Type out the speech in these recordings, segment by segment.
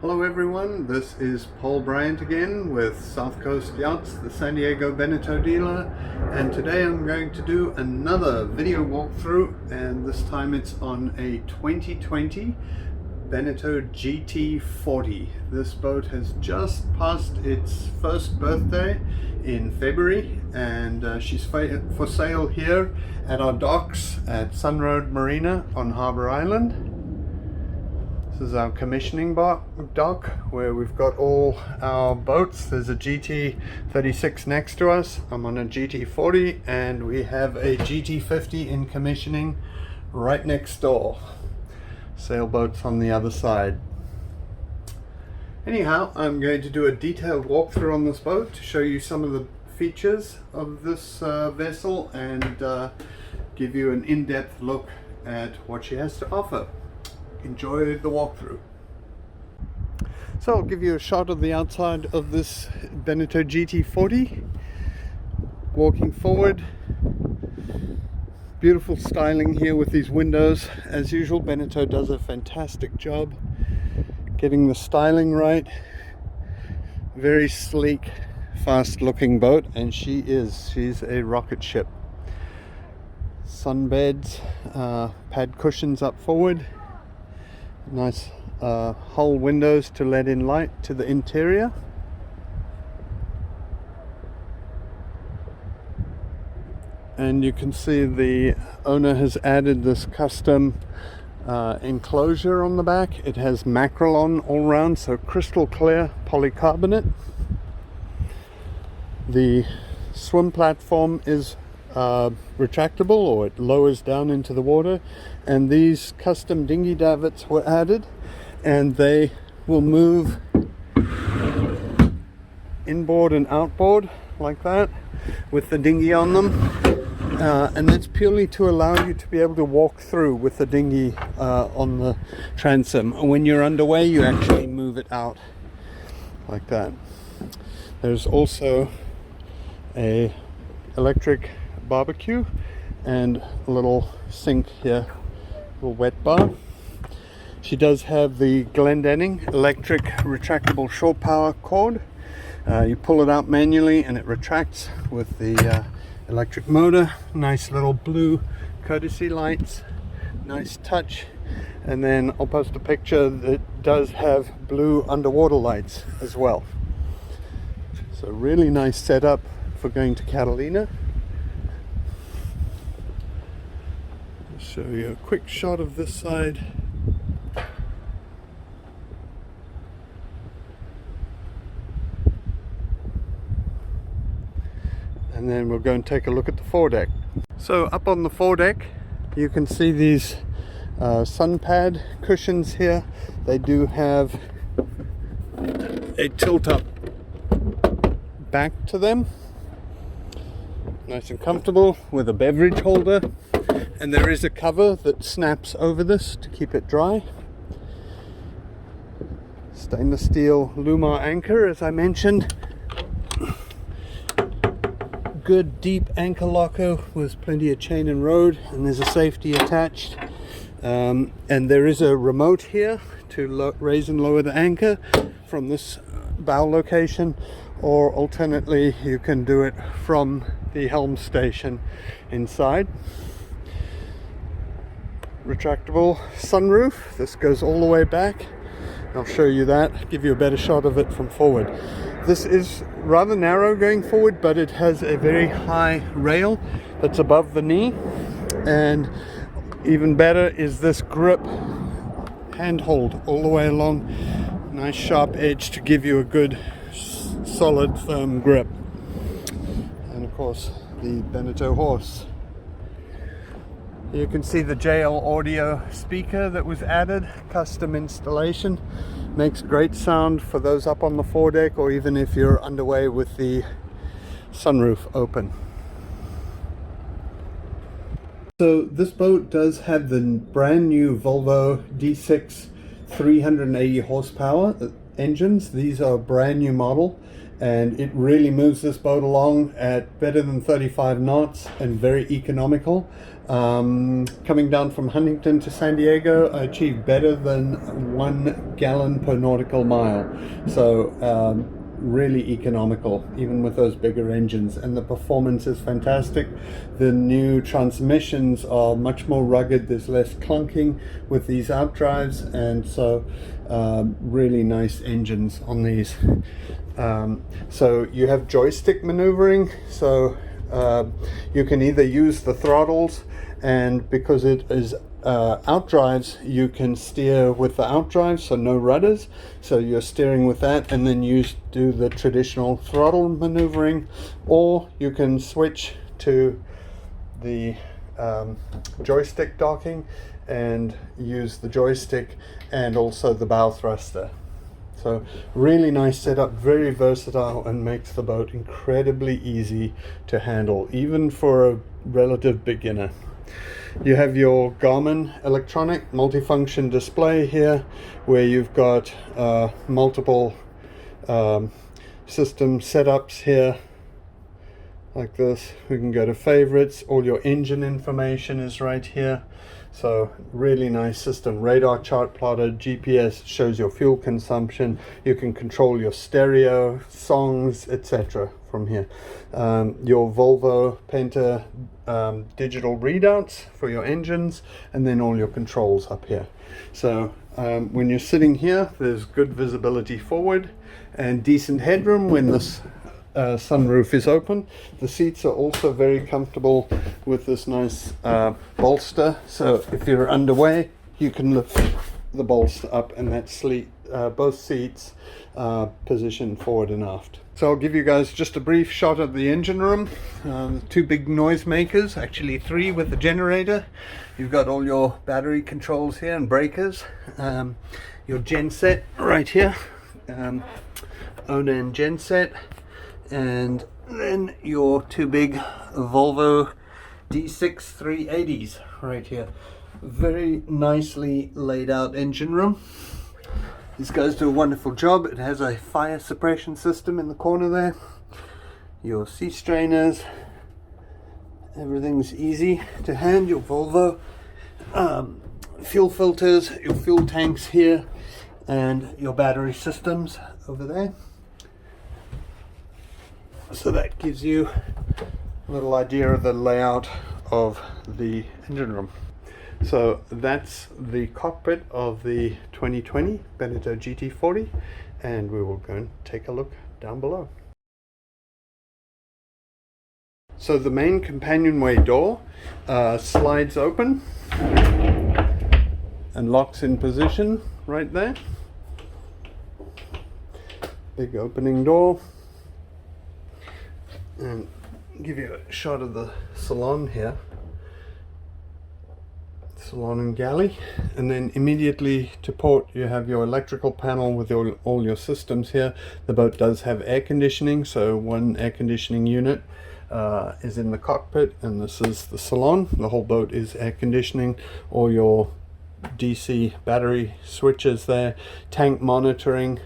Hello everyone, this is Paul Briant again with South Coast Yachts, the San Diego Beneteau dealer, and today I'm going to do another video walkthrough, and this time it's on a 2020 Beneteau GT 40. This boat has just passed its first birthday in February, and she's for sale here at our docks at Sunroad Marina on Harbour Island. This is our commissioning dock where we've got all our boats. There's a GT 36 next to us. I'm on a GT 40 and we have a GT 50 in commissioning right next door. Sailboats on the other side. Anyhow, I'm going to do a detailed walkthrough on this boat to show you some of the features of this vessel and give you an in-depth look at what she has to offer. Enjoy the walkthrough. So I'll give you a shot of the outside of this Beneteau GT 40. Walking forward, beautiful styling here with these windows. As usual, Beneteau does a fantastic job getting the styling right. Very sleek, fast looking boat, and she's a rocket ship. Sunbeds, pad cushions up forward. Nice hull windows to let in light to the interior. And you can see the owner has added this custom enclosure on the back. It has Macrolon all round, so crystal clear polycarbonate. The swim platform is retractable, or it lowers down into the water, and these custom dinghy davits were added, and they will move inboard and outboard like that with the dinghy on them, and that's purely to allow you to be able to walk through with the dinghy on the transom. When you're underway, you actually move it out like that. There's also a electric barbecue and a little sink here, a little wet bar. She does have the Glendinning electric retractable shore power cord. You pull it out manually and it retracts with the electric motor. Nice little blue courtesy lights, nice touch. And then I'll post a picture that does have blue underwater lights as well. So really nice setup for going to Catalina. Show you a quick shot of this side. And then we'll go and take a look at the foredeck. So up on the foredeck you can see these sun pad cushions here. They do have a tilt up back to them. Nice and comfortable with a beverage holder. And there is a cover that snaps over this to keep it dry. Stainless steel Lumar anchor, as I mentioned. Good deep anchor locker with plenty of chain and rode, and there's a safety attached. And there is a remote here to raise and lower the anchor from this bow location, or alternately you can do it from the helm station inside. Retractable sunroof. This goes all the way back. I'll show you that, give you a better shot of it from forward. This is rather narrow going forward, but it has a very high rail that's above the knee, and even better is this grip handhold all the way along. Nice sharp edge to give you a good solid firm grip. And of course the Beneteau horse. You can see the JL audio speaker that was added, custom installation. Makes great sound for those up on the foredeck, or even if you're underway with the sunroof open. So this boat does have the brand new Volvo D6 380 horsepower engines. These are a brand new model, and it really moves this boat along at better than 35 knots and very economical. Coming down from Huntington to San Diego, I achieved better than 1 gallon per nautical mile. So really economical, even with those bigger engines, and the performance is fantastic. The new transmissions are much more rugged, there's less clunking with these outdrives, and so really nice engines on these. So you have joystick maneuvering, so you can either use the throttles, and because it is outdrives, you can steer with the outdrives, so no rudders, so you're steering with that, and then you do the traditional throttle maneuvering, or you can switch to the joystick docking and use the joystick and also the bow thruster. So really nice setup, very versatile, and makes the boat incredibly easy to handle, even for a relative beginner. You have your Garmin electronic multifunction display here, where you've got multiple system setups here like this. We can go to favorites. All your engine information is right here. So really nice system. Radar chart plotter, GPS shows your fuel consumption. You can control your stereo, songs, etc. from here. Your Volvo Penta digital readouts for your engines, and then all your controls up here. So when you're sitting here, there's good visibility forward and decent headroom when this sunroof is open. The seats are also very comfortable with this nice bolster, so if you're underway you can lift the bolster up, and that's both seats positioned forward and aft. So I'll give you guys just a brief shot of the engine room. The two big noise makers, actually three with the generator. You've got all your battery controls here and breakers. Your genset right here, owner and genset, and then your two big Volvo D6 380s right here. Very nicely laid out engine room. These guys do a wonderful job. It has a fire suppression system in the corner there. Your sea strainers, everything's easy to hand. Your Volvo fuel filters, your fuel tanks here, and your battery systems over there. So that gives you a little idea of the layout of the engine room. So that's the cockpit of the 2020 Beneteau GT40, and we will go and take a look down below. So the main companionway door slides open and locks in position right there. Big opening door. And give you a shot of the salon here. Salon and galley, and then immediately to port you have your electrical panel with all your systems here. The boat does have air conditioning, so one air conditioning unit is in the cockpit, and this is the salon. The whole boat is air conditioning. All your DC battery switches there, tank monitoring,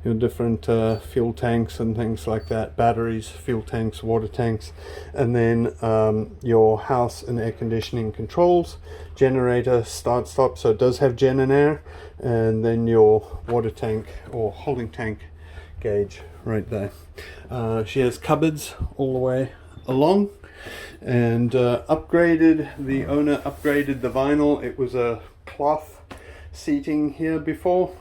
your different fuel tanks and things like that, batteries, fuel tanks, water tanks, and then your house and air conditioning controls, generator, start stop, so it does have gen and air, and then your water tank or holding tank gauge right there. She has cupboards all the way along, and the owner upgraded the vinyl. It was a cloth seating here before,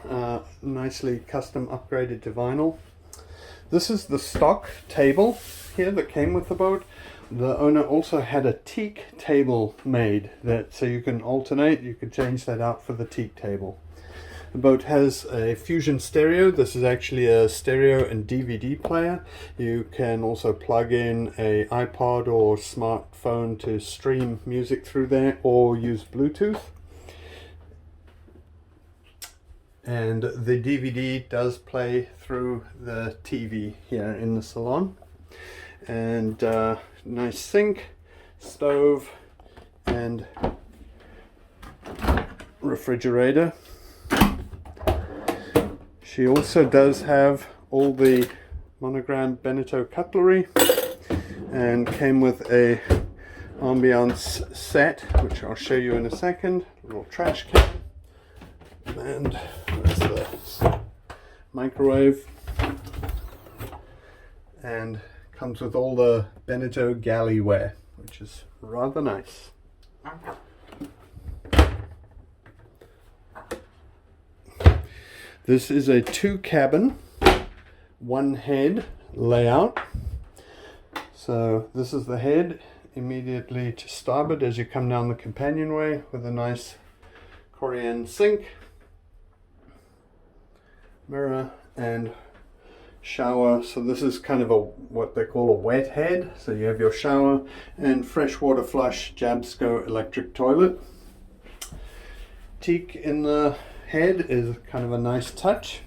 nicely custom upgraded to vinyl. This is the stock table here that came with the boat. The owner also had a teak table made, so you can alternate, you could change that out for the teak table. The boat has a Fusion stereo. This is actually a stereo and DVD player. You can also plug in a iPod or smartphone to stream music through there, or use Bluetooth. And the DVD does play through the TV here in the salon. And nice sink, stove, and refrigerator. She also does have all the monogram Beneteau cutlery, and came with a ambiance set, which I'll show you in a second. A little trash can, and there's the microwave, and comes with all the Beneteau galleyware, which is rather nice. This is a 2-cabin, 1-head layout. So this is the head immediately to starboard as you come down the companionway, with a nice Korean sink, mirror, and shower. So this is kind of what they call a wet head. So you have your shower and freshwater flush Jabsco electric toilet. Teak in the head is kind of a nice touch.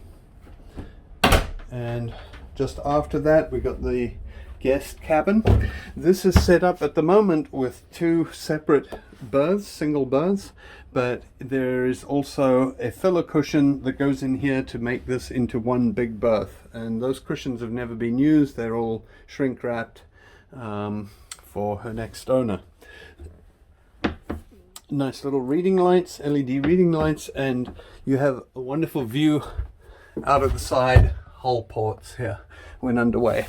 And just after that we got the guest cabin. This is set up at the moment with 2 separate berths, single berths, but there is also a filler cushion that goes in here to make this into one big berth, and those cushions have never been used. They're all shrink wrapped for her next owner. Nice little reading lights, LED reading lights, and you have a wonderful view out of the side hull ports here when underway.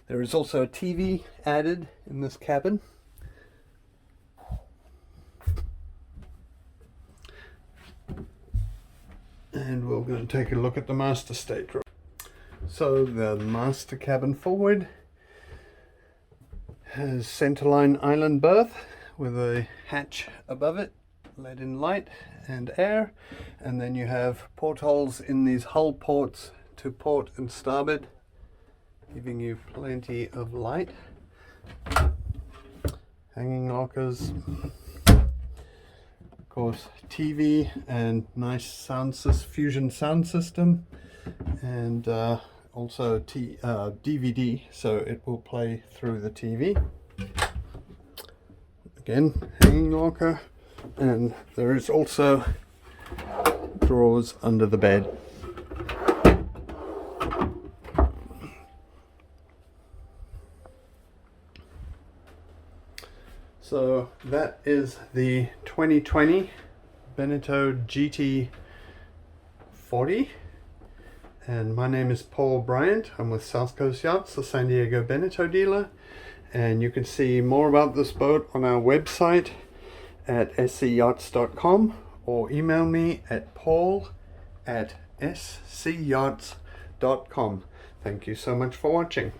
There is also a TV added in this cabin. And we're going to take a look at the master stateroom. So the master cabin forward has centerline island berth with a hatch above it, let in light and air, and then you have portholes in these hull ports to port and starboard, giving you plenty of light. Hanging lockers, of course, TV and nice fusion sound system, and also DVD, so it will play through the TV. Again, hanging locker, and there is also drawers under the bed. So that is the 2020 Beneteau GT 40, and my name is Paul Briant. I'm with South Coast Yachts, the San Diego Beneteau dealer, and you can see more about this boat on our website at scyachts.com, or email me at paul@scyachts.com. Thank you so much for watching.